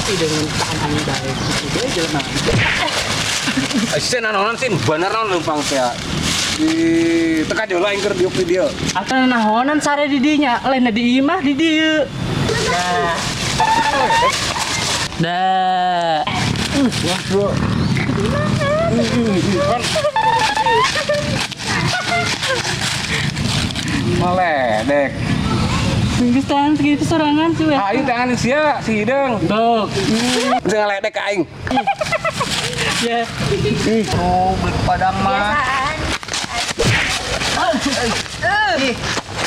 dengan tahan dari dia jalan. Sen anonan sin bener non lempang teh. Di teka jola ingker di video. Akan nahonan sare di dinya, lain di imah di dieu. Dah. Wah, bro. Maledek. Geus tahan segitu sorangan cuy. Ayo tangan sia si hidung. Dok. Jangan ledek ka aing. Ya. Oh, berpadang mah.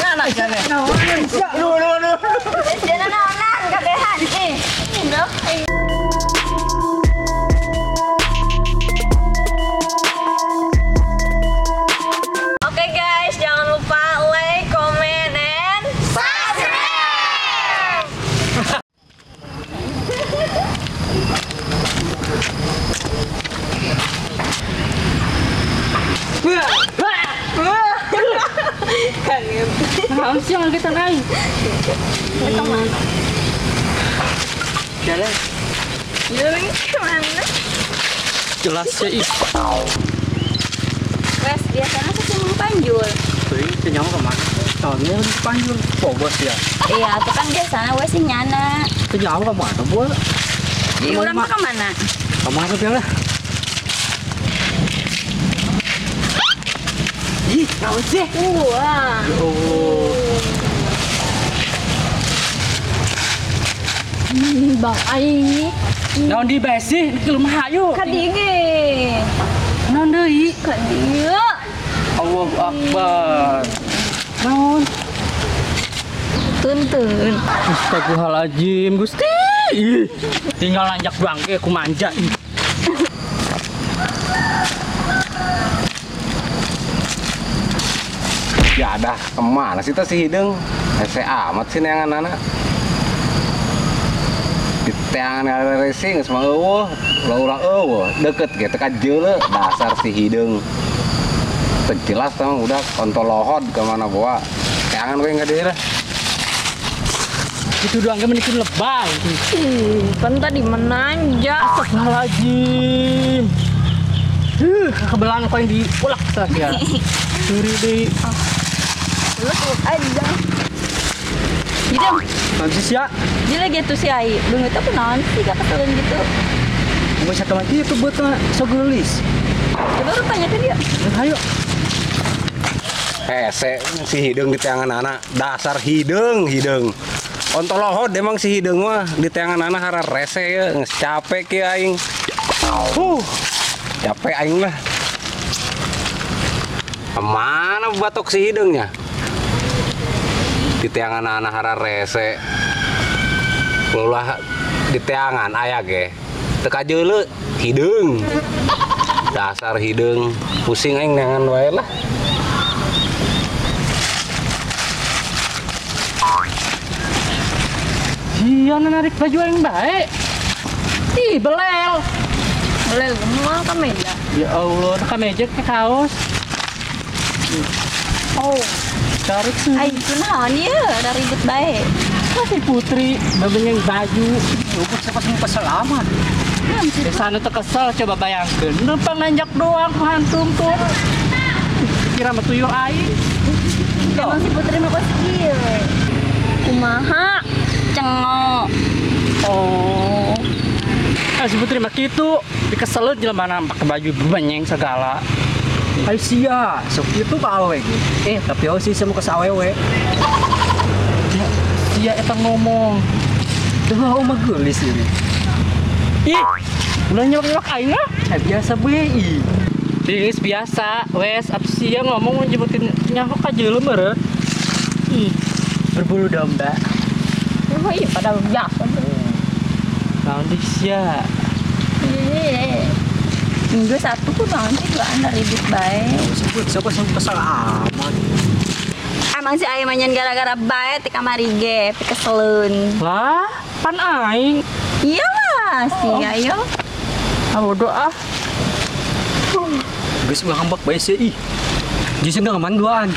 Anak jane. Jangan naonan kabehan Dok. Oke guys, jangan lupa like, comment, and subscribe. Naon sih yang kita naik? Kita mana? Jalan. Jalan kemana? Jelas ya ih. Wes, biasanya sih cuma panjul. Tuh, kenyang kemana? Tahunnya harus panjul. Oh, bos ya. Iya, itu kan biasanya wes sih nyana. Kenyang kemana, bos? Di ulang mah kemana? Kemana biar lah? Ih, naon sih? Wah. Oh. Bang Aing Naon di besi di rumah ayo. kadige. Naon deui? Kadieu. Allahu Akbar. Naon? Tuntun. Astagfirullahaladzim, Gusti. Ih, tinggal lanjak bangke aku manja. Ih. Ya dah, kemana sih si hidung? Ese amat sih neangan anak. Di teangan racing sama eueuh, ulah eueuh, deket gitu kan jeule dasar si hidung. Terjelas emang udah kontol lohod kemana bawa. Teangan gue enggak deh lah. Itu doang ke menikin lebay. Kan tadi menanja. Astagfirullahaladzim. Kebelaan kau yang diulak saja. Suri deh. Lu aja. Gitu. Nanti sih ya. Dia lagi tuh si Ai. Belum itu apa naon sih kata kalian gitu. Gue satu lagi itu buat sogelis. Coba lu tanya ke dia. Ayo. Hese si hidung di teangan anak, dasar hidung. Kontol lohod emang si hidung mah di teangan anak hara rese ya, nges capek ki aing. Capek aing lah. Kemana batok si hidungnya? Di teangan anak hara rese. Ulah di teangan aya ge. Teka jeule hidung. Dasar hidung, pusing aing neangan wae lah. Iya narik baju yang baik. Ih, belel. Boleh semua ke meja. Ya Allah, ke meja ke kaos. Oh, Cari sih. Ai itu naon ya, ada ribut baik. Masih putri, babenya baju. Lupa siapa semua selamat. Di sana tuh kesel, coba bayangkan. Numpang nanjak doang, hantum tuh. Kira sama tuyul air. Emang si Putri mah skill. Kumaha cengok. Oh. Si putri mah gitu. Dikeselut jelema nampak baju benyeng segala. Ay siya, so itu kaaweg. Tapi ako sih mo kasawewe. Dia eta ngomong. Dah ako magulis ini. Ih, udah nyolok aing lah. Biasa BI. Dis biasa, wes abis dia ngomong nyebutin nyahok aja lu meren. Ih, Berbulu domba. Oh iya pada biasa. naon dis ya. Minggu satu tuh nanti gak ada ribut baik. Sebut siapa yang kesal amat. Emang si Ai manyan gara-gara baik di kamar IG, keselun. Lah, pan aing. Iya lah, si Ayo. Ah bodoh ah. Guys ulah ngambak bae sih. Justru nggak manduan.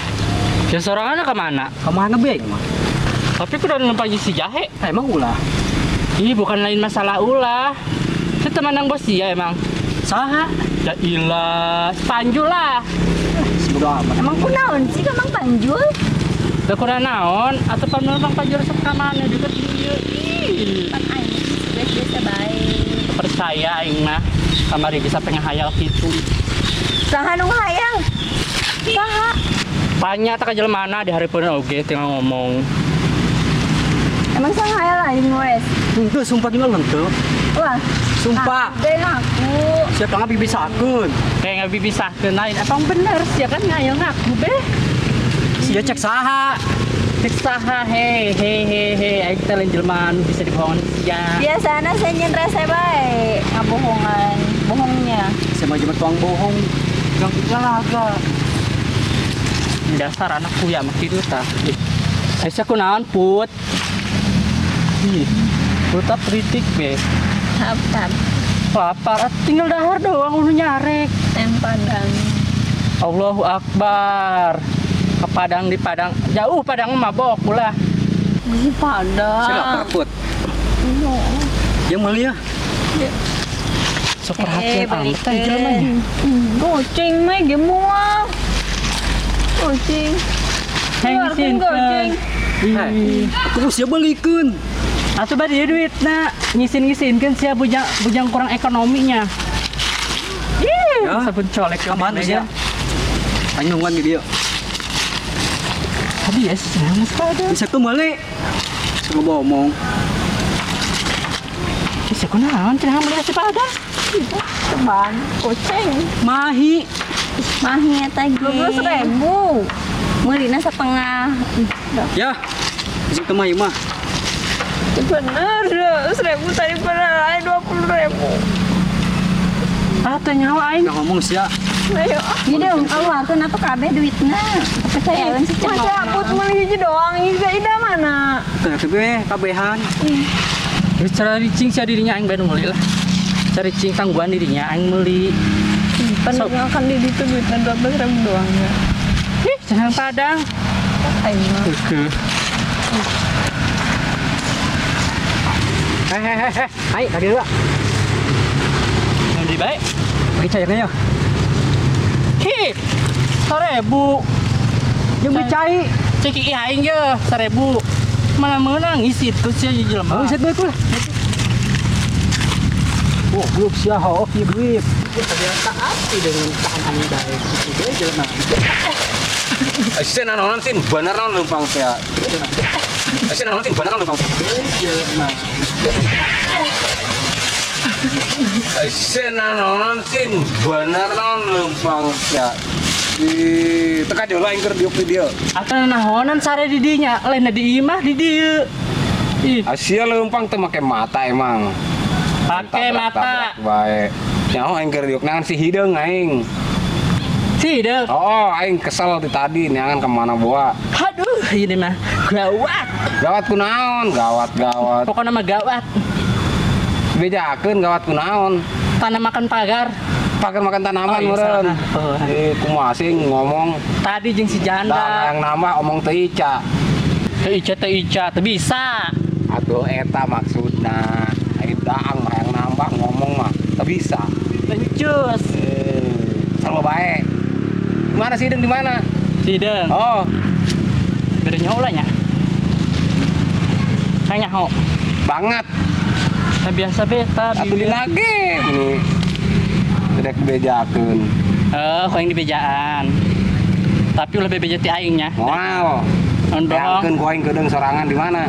Ya sorangannya kemana? Kemana beng mah? Tapi kudu nempel si jahe. Emang ulah. Ih, bukan lain masalah ulah. Saya teman yang bos dia emang. Saha? Ya ilah, Panjul lah. Sebodo amat. Emang kunaon sih Mang Panjul? Udah kurang naon, atau penumpang Panjul suka mana juga dia. Ih, Pan aing biasa baik. percaya aing mah. Kamari bisa pengen hayal gitu. Saha nu hayang? Saha? Banyak tak mana di hari pun oge tinggal ngomong. Emang saha hayal aing wes? Enggak, sumpah tinggal lentuh. Wah, Sumpah. deh aku. Siapa nggak bisa akun? Kayak nggak bisa lain. Emang bener sih kan ngayal ngaku be. Sia cek saha. Cek saha he. Aing teh lain jelema anu bisa dibohongan sia. Biasana saya nyendra saya baik ngabohongan, bohongnya. Saya mah cuma tuang bohong. Yang laga. Dasar anakku ya makin tah. Saya kunaon put. Ih, puta kritik be. Apa? Lapar, tinggal dahar doang unu nyarek. Padang. Allahu Akbar. Ke Padang di Padang. Jauh Padang mabok ulah. Di Padang. Saya lapar put. Yang mulia. Sok perhatian amat teh jelema nya. Goceng mah gemua. Goceng. Hengsin Goceng. Ih, Aku usia balikeun. atuh bari duit na ngisin-ngisinkeun sia bujang kurang ekonominya. Ih, Ya. sabun colek Kapan usia? Aing nungguan di dia. Tadi ya senang pada. Bisa kembali. Saya mau ngomong. Bisa kunaon cenah melihat si pada. Teman. Goceng. Mahi. Mahi eta ge. 12.000. Meulina setengah. Ya. Bisa kemahi mah. Bener, 1.000 tadi pernah lain 20.000. Ah teh nyawa aing. Nggak ngomong sia. Ayo, jadi keluarkan atau kabeh duitnya. Kepercayaan sih cuma. Masa aku cuma hiji doang, ida mana? Ternyata be kabehan. Geus cara ricing sia dirinya aing bae nu meuli lah. Cari cing tangguhan dirinya aing meuli. Peninggalkan di situ duitnya 12.000 doang ya. Ih, cenah Padang. Aing mah. Hehehe. Hai, tadi dulu. Nu di bae. Bagi cairnya ya. Hi. 1.000. Yang becai. Cek ii aing ge 1.000. Mana meunang ngisi tuh sia jelema. Mau set bae lah. Oh, belum sia ho oke duit. Terbiasa api dengan tahan angin baik. Itu dia jelema. Asin anonan sin bener non numpang teh. Asin anonan sin bener non numpang. Asin anonan sin bener non numpang teh. Di teka jola aing keur diuk di dieu. Atau nahonan sare di dinya, lain di imah di dieu. Ih, Asia leumpang teu make mata emang. pakai mata. Bae. Nyaho aing keur diuk nangan si hideung aing. Sih deh. Oh, aing kesel di tadi neangan kemana bawa. Aduh, ini mah gawat. Gawat kunaon? Gawat. Pokoknya mah gawat. Bejakeun gawat kunaon? Tanah makan pagar. Pakai makan tanaman Oh, iya, meureun. salah. Oh, Kumaha sih ngomong Tadi jeung si dah janda. yang nama omong teu ica. Teu ica, teu bisa. Atuh eta maksudna. Ai daang mah yang nambah ngomong mah teu bisa. Lencus. Sama bae. Gimana sih Deng di mana? Si deng. Oh, Beri nyaulanya. Kayaknya ho. banget. Nah, biasa beta. Atuh di lagi nih. Sedek bejakeun. Kau yang di bejaan. Tapi ulah bebeja ti aingnya. Moal. Ondong. Bejakeun ku aing kedeung sorangan di mana?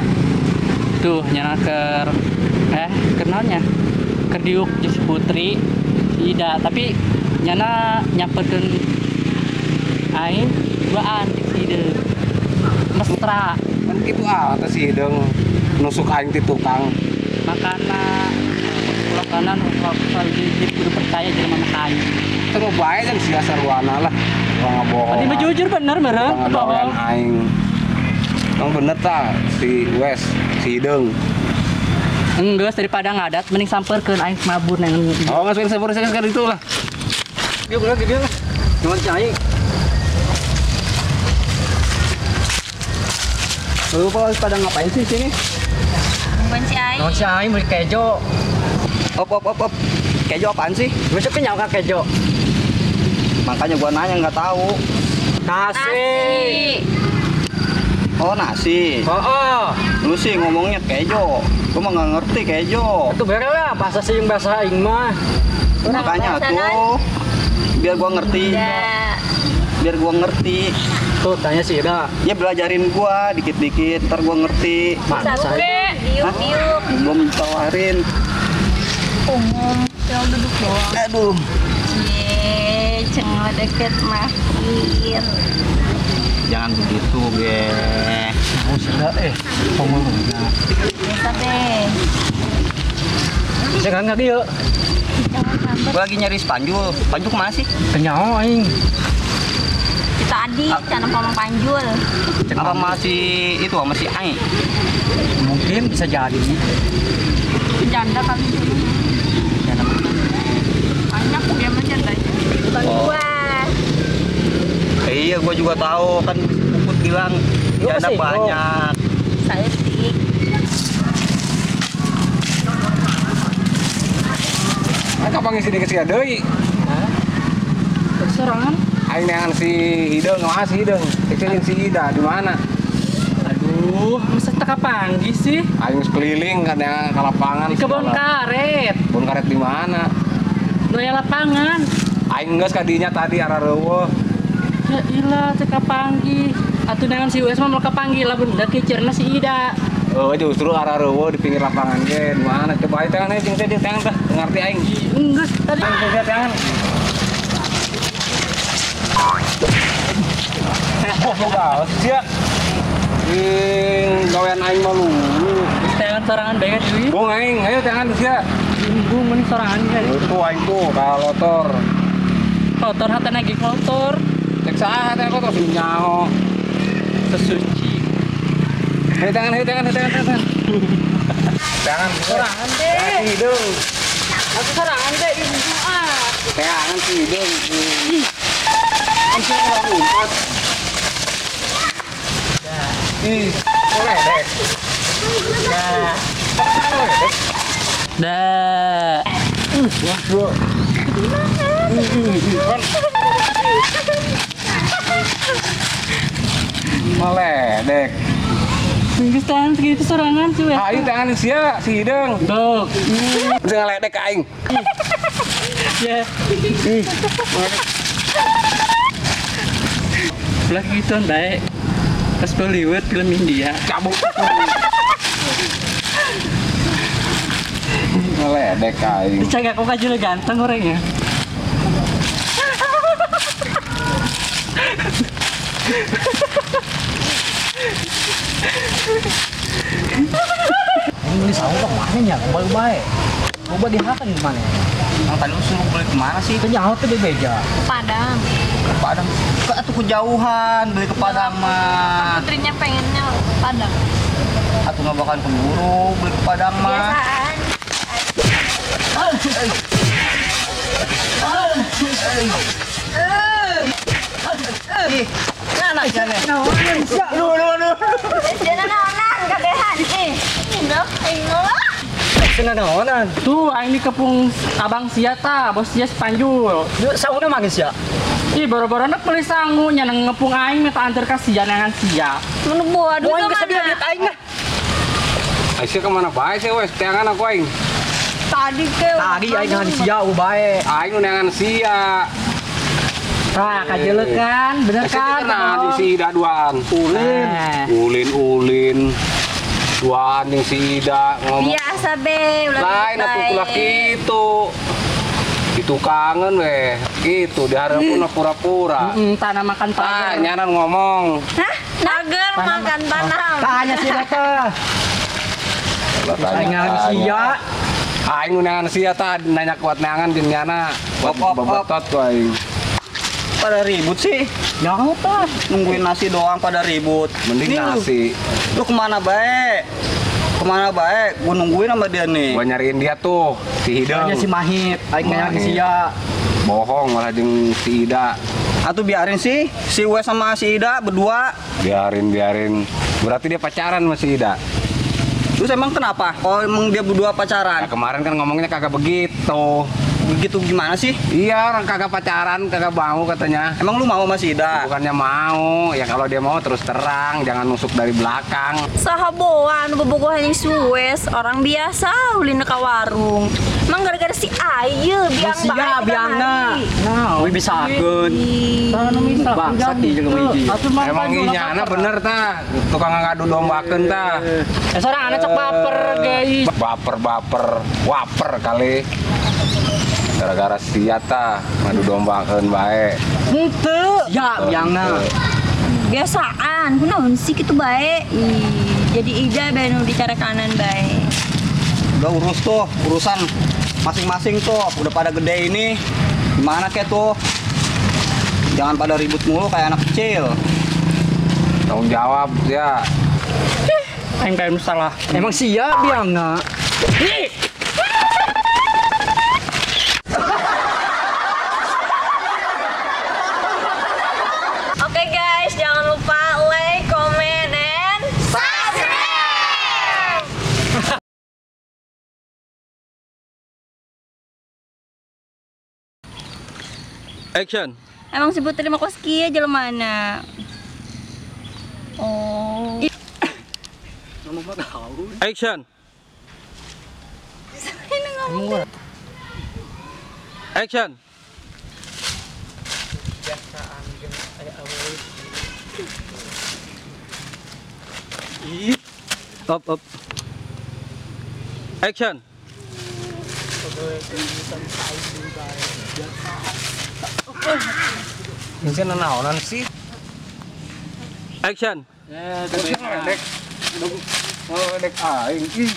Tuh nyana kenalnya kerdiuk si Putri si Ida tapi nyana nyamperkeun aing duaan si Ida mesra Kan kitu teh si Hideung nusuk aing ti tukang. makana pulau kanan jadi kudu percaya jadi mama kain Terus bae jeung sia sarwana lah. Wah ngabohong. tadi mah jujur bener meren Ngadoyan aing. Emang bener ta si Wes, si Hideung. enggak daripada ngadat mending samperkeun aing mabur nang Oh, ngasuin sabur sekali itu lah. Dia boleh dia lah. Cuma cai. Lu pada ngapain sih sini? Bukan si Ai. Non si Ai beli kejo. Op. Kejo apaan sih? Besok kenyal kan kejo. Makanya gua nanya nggak tahu. Nasi. Oh nasi. Oh. Lu sih ngomongnya kejo. Gua mah nggak ngerti kejo. Itu beres lah bahasa sing bahasa aing mah. Makanya tuh biar gua ngerti. Ya. Biar gua ngerti. Tuh tanya sih dah. Ya belajarin gua dikit-dikit, ntar gua ngerti. Mana Satu. saya? Diuk. Gua mintawarin. Umum, tinggal duduk doang. Aduh. Ye, cengal deket mahir. Jangan begitu, ge. Oh sudah ngomongnya. Biasa deh. Saya nggak dia. Jangan sampai Gua lagi nyari spanjul. Spanjul kemana sih? Kenyal aing. kita adi, canam pamang panjul. Apa masih itu masih Ai? Mungkin bisa jadi. Janda kali dulu. Banyak dia mah janda. Bukan gua. Iya, gua juga tahu kan Puput bilang Lu janda masih banyak. Saya sih. Kapan ngisi dikasih deui? Serangan. Aing neangan si Hideung, mana si Hideung? Cek si Ida di mana? Aduh, masa teka panggi sih? Aing geus keliling kan yang ke lapangan. Di kebun segala. karet. Kebun karet di mana? Doya lapangan. Aing geus kadinya tadi arah reueuh. Ya ilah teka panggi. Atuh nangan si Wes mah melaka panggil lah benda kicerna si Ida. Oh, justru arah reueuh di pinggir lapangan ge. Di mana? Coba aing tangan jeung teh tangan tah. Ngerti aing. Enggak tadi. Aing tangan. Oh, boga sia. Gawean aing mah lulu. Tangan sorangan banget deui. Bong aing, ayo tangan sia. Bung mun sorangan ya. Itu aing tuh kalotor. Kotor hata lagi kotor. Cek saha teh kotor nyaho. Sesuci. Ayo tangan. Tangan Sorangan deh. si Hideung. Aku sorangan deh di Jumat. Tangan si Hideung. Anjing orang umpat. Ih, boleh deh. Dah. Dah. Meledek. Geus tangan segitu sorangan sih Wes. Aing tangan sia si Hideung. Tuh. Jangan ledek ka aing. Ya. Belah gituan baik. Pas Bollywood film India. Cabut. Meledek ka aing. Dicagak kok aja ganteng orangnya. Ini saung kok mana nya? Baik-baik. Coba dihakan di mana? Yang tadi lu suruh beli kemana sih? Kenyal tuh bebeja. Padang. Ke Padang. Ke atuh kejauhan beli ke Padang mah. Putrinya pengennya Padang. Atuh nggak bakal keburu beli ke Padang mah. Biasaan. Ih, anak jane. Jangan naonan kabehan. Udah, ayo lah. Sena naonan. Tuh, ini kepung abang sia ta, bos sia Panjul. Yuk saungna mangis ya. Ih, baru-baru anak beli sangu nyanang ngepung aing minta antar ka sia nangan sia. Mun buah dulu Moing geus biar lihat aing lah. Aisyah kemana bae sih wes? Tangan aku aing. Tadi ke. Tadi aing ngan sia bae. Aing neangan sia. Tah, kajeuleuh kan, bener kan? Nah, di si Ida duaan. Ulin. Duaan yang si Ida ngomong. Biasa be, ulah Lain atuh kulah kitu. Itu kangen weh. Gitu diharapun pura-pura. Tanah makan Ah, pagar. nyaran ngomong. Hah? Nager makan tanah. Tanya si teh. Aing ngan sia. Aing neangan sia ta nanya kuat neangan jeung nyana. Op. Babatot ku aing. Pada ribut sih. Nyaho tah. Nungguin nasi doang pada ribut. Mending Ini lu- nasi. Lu kemana baik? Kemana baik? Gua nungguin sama dia nih. Gua nyariin dia tuh, si Hideung. Tanya si Mahit. Aing ngan Mahit. sia. Bohong malah jeung si Ida. Atuh biarin sih si Wes sama si Ida berdua. Biarin. Berarti dia pacaran sama si Ida. Terus emang kenapa? Oh emang dia berdua Ya, pacaran? kemarin kan ngomongnya kagak begitu. Begitu gimana sih? Iya, orang kagak pacaran, kagak mau katanya. Emang lu mau sama si Ida? Bukannya mau, ya kalau dia mau terus terang, jangan nusuk dari belakang. Sahaboan bobogohan yang suwes orang biasa ulin ke warung. Emang gara-gara si Ayu biang Sia biangna. Nah, We bisa akeun. sana minta Bangsat ieu jeung hiji. Emang inyana bener tah, tukang ngadu dombakeun tah. Seorang anak cek baper guys. Baper, waper kali. Gara-gara sia tah, ngadu dombakeun bae. Henteu. Ya biangna. biasaan kunaon sih gitu baik. Jadi ija benu di cara kanan baik. Udah urus tuh, urusan masing-masing tuh. Udah pada gede ini. Gimana kek tuh? Jangan pada ribut mulu kayak anak kecil. Tanggung jawab ya. Aing bae salah. Emang sia biangna. Oke guys, jangan lupa like, comment, and subscribe. Action. Emang si Putri mah kos kieu jelema mana? Oh. Action. Action. Up. Action. Ini naonan sih. Action. Dek aing.